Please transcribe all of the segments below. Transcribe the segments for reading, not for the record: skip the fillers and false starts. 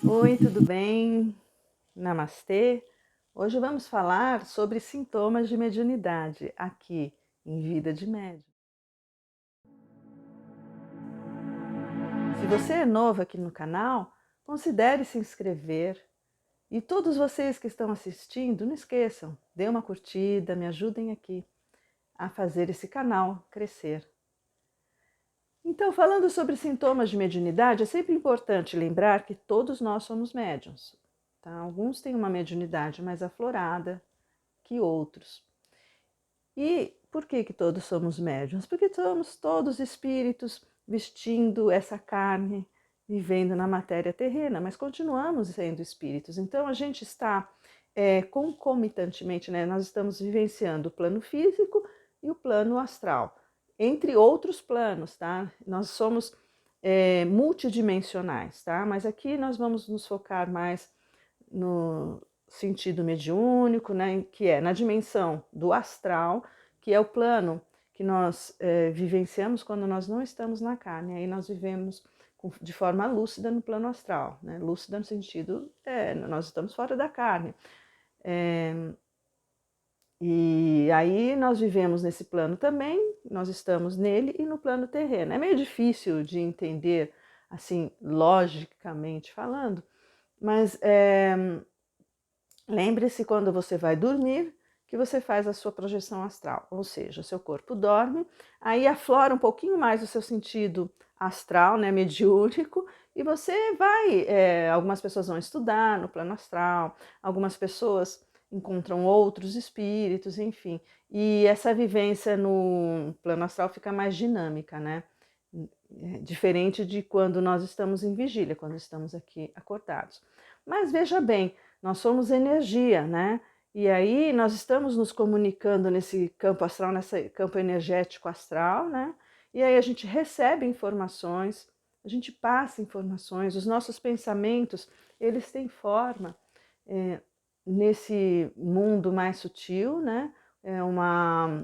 Oi, tudo bem? Namastê. Hoje vamos falar sobre sintomas de mediunidade aqui em Vida de Médium. Se você é novo aqui no canal, considere se inscrever. E todos vocês que estão assistindo, não esqueçam, dê uma curtida, me ajudem aqui a fazer esse canal crescer. Então, falando sobre sintomas de mediunidade, é sempre importante lembrar que todos nós somos médiuns. Tá? Alguns têm uma mediunidade mais aflorada que outros. E por que todos somos médiuns? Porque somos todos espíritos vestindo essa carne, vivendo na matéria terrena, mas continuamos sendo espíritos. Então a gente está concomitantemente, né? Nós estamos vivenciando o plano físico e o plano astral, entre outros planos, tá? Nós somos multidimensionais, tá? Mas aqui nós vamos nos focar mais no sentido mediúnico, né, que é na dimensão do astral, que é o plano que nós vivenciamos quando nós não estamos na carne. Aí nós vivemos de forma lúcida no plano astral, né? Lúcida no sentido, nós estamos fora da carne. E aí nós vivemos nesse plano também, nós estamos nele e no plano terreno. É meio difícil de entender, assim, logicamente falando, mas lembre-se quando você vai dormir que você faz a sua projeção astral, ou seja, seu corpo dorme, aí aflora um pouquinho mais o seu sentido astral, né, mediúnico, e você vai, algumas pessoas vão estudar no plano astral, algumas pessoas encontram outros espíritos, enfim, e essa vivência no plano astral fica mais dinâmica, né? Diferente de quando nós estamos em vigília, quando estamos aqui acordados. Mas veja bem, nós somos energia, né? E aí nós estamos nos comunicando nesse campo astral, nesse campo energético astral, né? E aí a gente recebe informações, a gente passa informações, os nossos pensamentos, eles têm forma nesse mundo mais sutil, né? É uma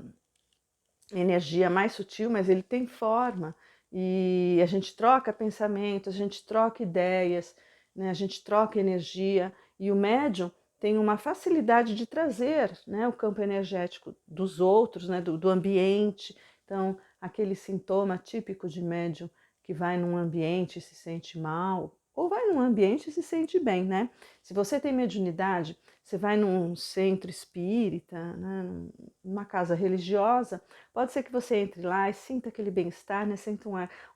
energia mais sutil, mas ele tem forma. E a gente troca pensamentos, a gente troca ideias, né? A gente troca energia. E o médium tem uma facilidade de trazer, né, o campo energético dos outros, né, do ambiente. Então, aquele sintoma típico de médium que vai num ambiente e se sente mal, ou vai num ambiente e se sente bem, né? Se você tem mediunidade, você vai num centro espírita, né, numa casa religiosa, pode ser que você entre lá e sinta aquele bem-estar, né? Sinta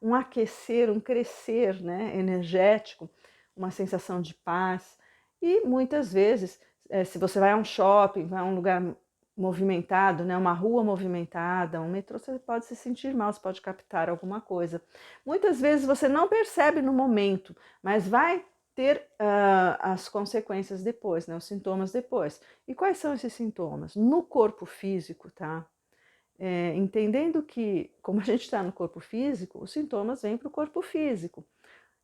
um aquecer, um crescer, né, energético, uma sensação de paz. E muitas vezes, se você vai a um shopping, vai a um lugar movimentado, né, uma rua movimentada, um metrô, você pode se sentir mal, você pode captar alguma coisa. Muitas vezes você não percebe no momento, mas vai ter as consequências depois, né, os sintomas depois. E quais são esses sintomas? No corpo físico, tá? Entendendo que, como a gente está no corpo físico, os sintomas vêm para o corpo físico.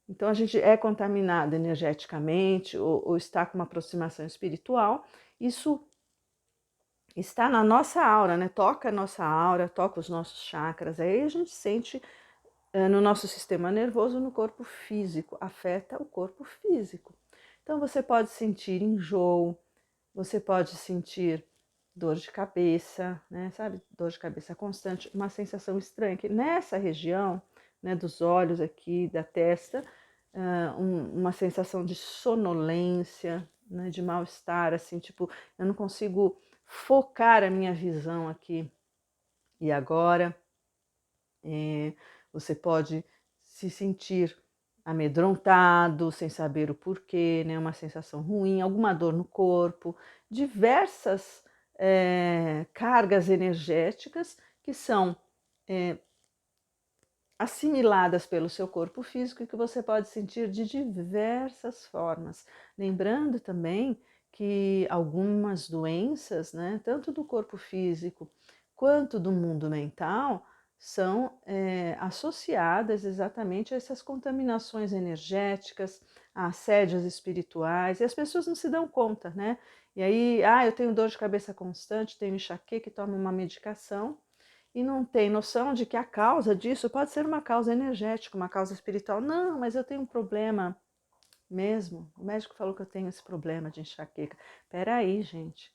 Então, a gente é contaminado energeticamente ou está com uma aproximação espiritual, isso está na nossa aura, né? Toca a nossa aura, toca os nossos chakras, aí a gente sente no nosso sistema nervoso, no corpo físico, afeta o corpo físico. Então, você pode sentir enjoo, você pode sentir dor de cabeça, né? Sabe, dor de cabeça constante, uma sensação estranha que nessa região, né, dos olhos aqui, da testa, uma sensação de sonolência, né, de mal-estar, assim, tipo, eu não consigo focar a minha visão aqui e agora. Você pode se sentir amedrontado, sem saber o porquê, né? Uma sensação ruim, alguma dor no corpo, diversas cargas energéticas que são assimiladas pelo seu corpo físico e que você pode sentir de diversas formas. Lembrando também que algumas doenças, né, tanto do corpo físico quanto do mundo mental, são associadas exatamente a essas contaminações energéticas, a assédios espirituais, e as pessoas não se dão conta, né? E aí, eu tenho dor de cabeça constante, tenho enxaqueca e tomo uma medicação, e não tem noção de que a causa disso pode ser uma causa energética, uma causa espiritual. Não, mas eu tenho um problema mesmo. O médico falou que eu tenho esse problema de enxaqueca. Peraí, gente.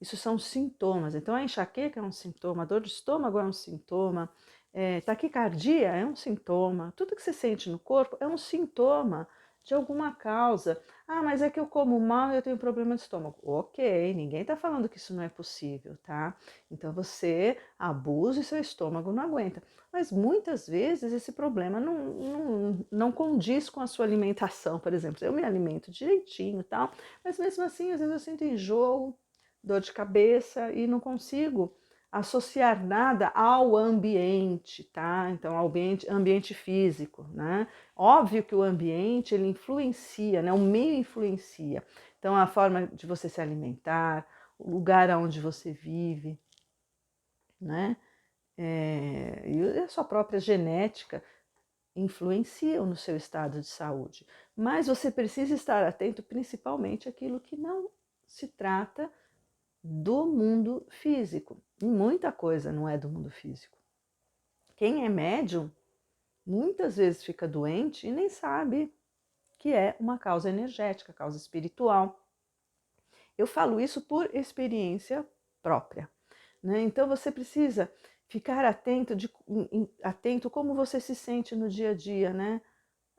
Isso são sintomas. Então, a enxaqueca é um sintoma, a dor de estômago é um sintoma, taquicardia é um sintoma. Tudo que você sente no corpo é um sintoma de alguma causa. Ah, mas é que eu como mal e eu tenho problema de estômago. Ok, ninguém está falando que isso não é possível, tá? Então você abusa e seu estômago não aguenta. Mas muitas vezes esse problema não condiz com a sua alimentação, por exemplo. Eu me alimento direitinho e tal, mas mesmo assim, às vezes eu sinto enjoo, dor de cabeça e não consigo associar nada ao ambiente, tá? Então, ao ambiente físico, né? Óbvio que o ambiente, ele influencia, né? O meio influencia. Então, a forma de você se alimentar, o lugar onde você vive, né? E a sua própria genética influenciam no seu estado de saúde. Mas você precisa estar atento principalmente àquilo que não se trata do mundo físico. E muita coisa não é do mundo físico. Quem é médium muitas vezes fica doente e nem sabe que é uma causa energética, causa espiritual. Eu falo isso por experiência própria, né? Então você precisa ficar atento como você se sente no dia a dia, né?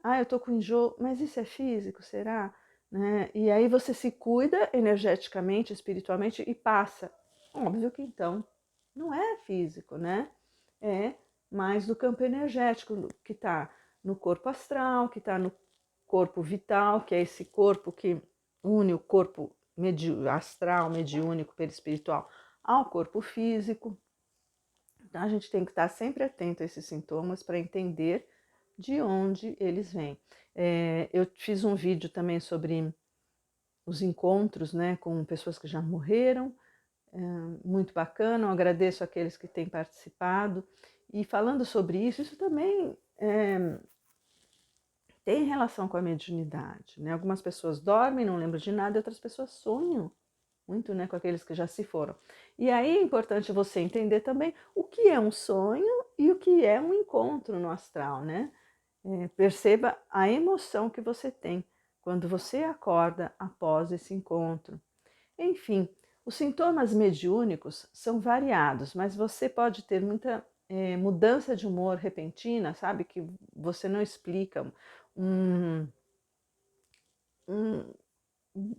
Ah, eu tô com enjoo, mas isso é físico, será? Né? E aí você se cuida energeticamente, espiritualmente e passa. Óbvio que então não é físico, né? É mais do campo energético, que está no corpo astral, que está no corpo vital, que é esse corpo que une o corpo astral, mediúnico, perispiritual, ao corpo físico. Então a gente tem que estar sempre atento a esses sintomas para entender de onde eles vêm. Eu fiz um vídeo também sobre os encontros, né, com pessoas que já morreram, muito bacana, eu agradeço aqueles que têm participado. E falando sobre isso, isso também tem relação com a mediunidade, né? Algumas pessoas dormem, não lembram de nada, e outras pessoas sonham muito, né, com aqueles que já se foram. E aí é importante você entender também o que é um sonho e o que é um encontro no astral, né? Perceba a emoção que você tem quando você acorda após esse encontro. Enfim, os sintomas mediúnicos são variados, mas você pode ter muita mudança de humor repentina, sabe? Que você não explica. Um, um,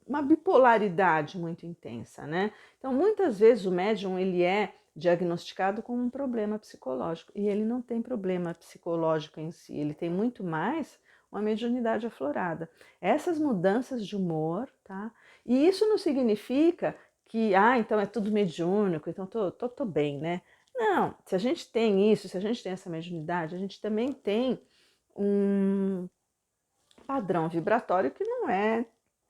uma bipolaridade muito intensa, né? Então, muitas vezes o médium ele é diagnosticado com um problema psicológico e ele não tem problema psicológico em si, ele tem muito mais uma mediunidade aflorada. Essas mudanças de humor, tá? E isso não significa que, então é tudo mediúnico, então tô bem, né? Não, se a gente tem isso, se a gente tem essa mediunidade, a gente também tem um padrão vibratório que não é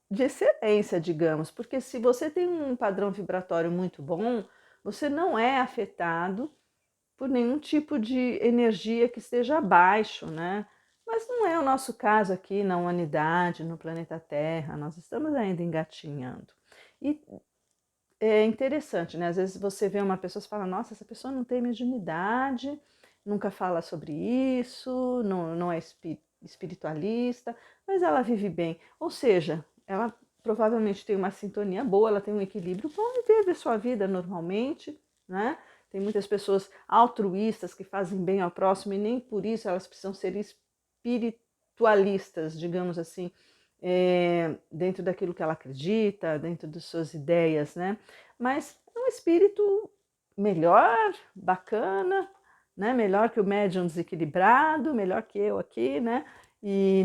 de excelência, digamos, porque se você tem um padrão vibratório muito bom, você não é afetado por nenhum tipo de energia que esteja abaixo, né? Mas não é o nosso caso aqui na humanidade, no planeta Terra, nós estamos ainda engatinhando. E é interessante, né? Às vezes você vê uma pessoa e fala, nossa, essa pessoa não tem mediunidade, nunca fala sobre isso, não é espiritualista, mas ela vive bem. Ou seja, ela provavelmente tem uma sintonia boa, ela tem um equilíbrio bom e vive a sua vida normalmente, né? Tem muitas pessoas altruístas que fazem bem ao próximo e nem por isso elas precisam ser espiritualistas, digamos assim, dentro daquilo que ela acredita, dentro das suas ideias, né? Mas é um espírito melhor, bacana, né? Melhor que o médium desequilibrado, melhor que eu aqui, né? E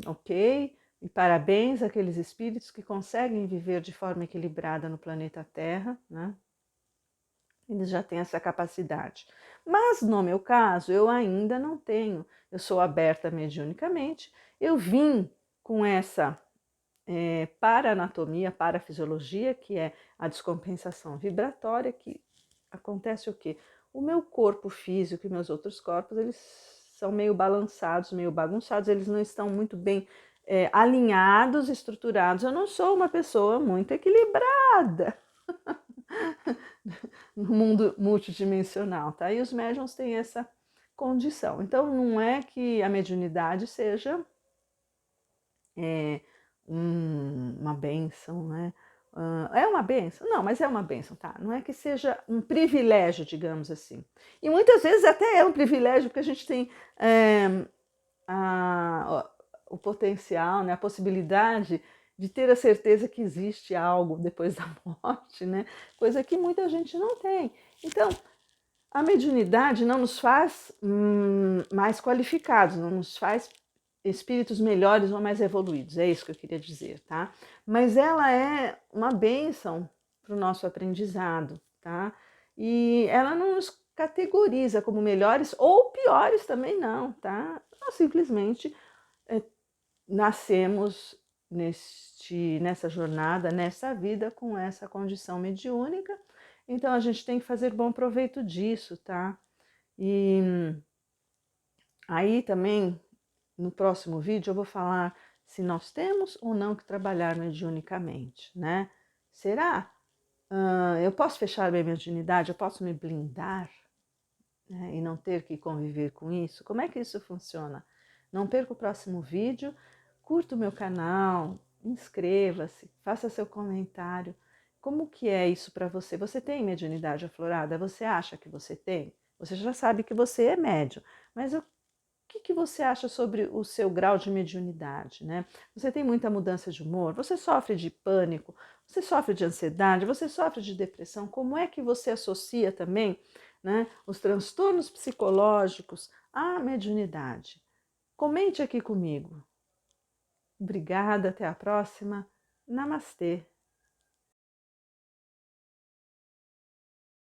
ok, e parabéns àqueles espíritos que conseguem viver de forma equilibrada no planeta Terra, né? Eles já têm essa capacidade. Mas no meu caso, eu ainda não tenho. Eu sou aberta mediunicamente. Eu vim com essa para-anatomia, para-fisiologia, que é a descompensação vibratória, que acontece o quê? O meu corpo físico e meus outros corpos, eles são meio balançados, meio bagunçados, eles não estão muito bem alinhados, estruturados. Eu não sou uma pessoa muito equilibrada. no mundo multidimensional, tá? E os médiums têm essa condição. Então, não é que a mediunidade seja uma bênção, né? É uma bênção? Não, mas é uma bênção, tá? Não é que seja um privilégio, digamos assim. E muitas vezes até é um privilégio, porque a gente tem o potencial, né, a possibilidade de ter a certeza que existe algo depois da morte, né? Coisa que muita gente não tem. Então, a mediunidade não nos faz mais qualificados, não nos faz espíritos melhores ou mais evoluídos, é isso que eu queria dizer, tá? Mas ela é uma bênção para o nosso aprendizado, tá? E ela não nos categoriza como melhores ou piores também não, tá? Nós simplesmente nascemos nessa jornada, nessa vida, com essa condição mediúnica. Então a gente tem que fazer bom proveito disso, tá? E aí também, no próximo vídeo, eu vou falar se nós temos ou não que trabalhar mediunicamente, né? Será? Eu posso fechar minha mediunidade? Eu posso me blindar, né, e não ter que conviver com isso? Como é que isso funciona? Não perca o próximo vídeo, curta o meu canal, inscreva-se, faça seu comentário. Como que é isso para você? Você tem mediunidade aflorada? Você acha que você tem? Você já sabe que você é médium, mas o que você acha sobre o seu grau de mediunidade, né? Você tem muita mudança de humor? Você sofre de pânico? Você sofre de ansiedade? Você sofre de depressão? Como é que você associa também, né, os transtornos psicológicos à mediunidade? Comente aqui comigo. Obrigada, até a próxima. Namastê.